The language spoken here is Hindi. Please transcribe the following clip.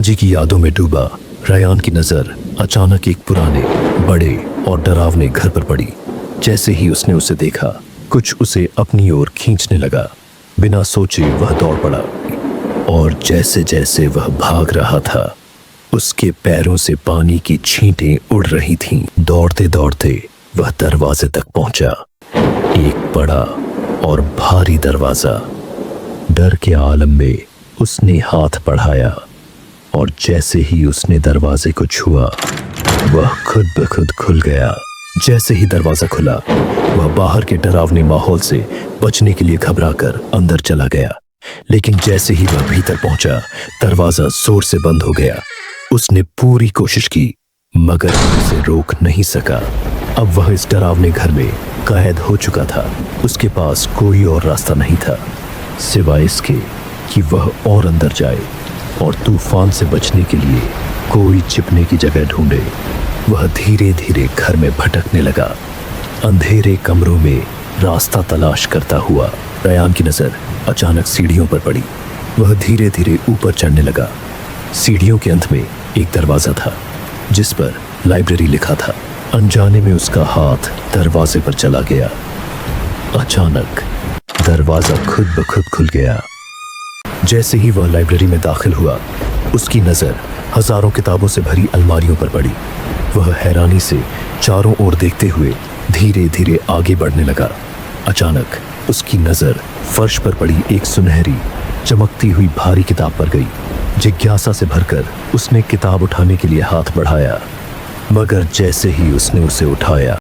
जी की यादों में डूबा रयान की नजर अचानक एक पुराने, बड़े और डरावने घर पर पड़ी। जैसे ही उसने उसे देखा, कुछ उसे अपनी ओर खींचने लगा। बिना सोचे वह दौड़ पड़ा और जैसे जैसे वह भाग रहा था, उसके पैरों से पानी की छींटें उड़ रही थीं। दौड़ते दौड़ते वह दरवाजे तक पहुंचा। एक बड़ा और भारी दरवाजा। डर के आलम में उसने हाथ बढ़ाया और जैसे ही उसने दरवाजे को छुआ, वह खुद ब खुद खुल गया। जैसे ही दरवाजा खुला, वह बाहर के डरावने माहौल से बचने के लिए घबराकर अंदर चला गया। लेकिन जैसे ही वह भीतर पहुंचा, दरवाजा जोर से बंद हो गया। उसने पूरी कोशिश की, मगर उसे रोक नहीं सका। अब वह इस डरावने घर में कैद हो चुका था। उसके पास कोई और रास्ता नहीं था, सिवाय इसके कि वह और अंदर जाए और तूफान से बचने के लिए कोई छिपने की जगह ढूंढे। वह धीरे धीरे घर में भटकने लगा, अंधेरे कमरों में रास्ता तलाश करता हुआ। रयान की नजर अचानक सीढ़ियों पर पड़ी। वह धीरे धीरे ऊपर चढ़ने लगा। सीढ़ियों के अंत में एक दरवाजा था, जिस पर लाइब्रेरी लिखा था। अनजाने में उसका हाथ दरवाजे पर चला गया। अचानक दरवाजा खुद ब खुद खुल गया। जैसे ही वह लाइब्रेरी में दाखिल हुआ, उसकी नजर हजारों किताबों से भरी अलमारियों पर पड़ी। वह हैरानी से चारों ओर देखते हुए धीरे धीरे आगे बढ़ने लगा। अचानक उसकी नजर फर्श पर पड़ी एक सुनहरी, चमकती हुई भारी किताब पर गई। जिज्ञासा से भरकर उसने किताब उठाने के लिए हाथ बढ़ाया, मगर जैसे ही उसने उसे उठाया,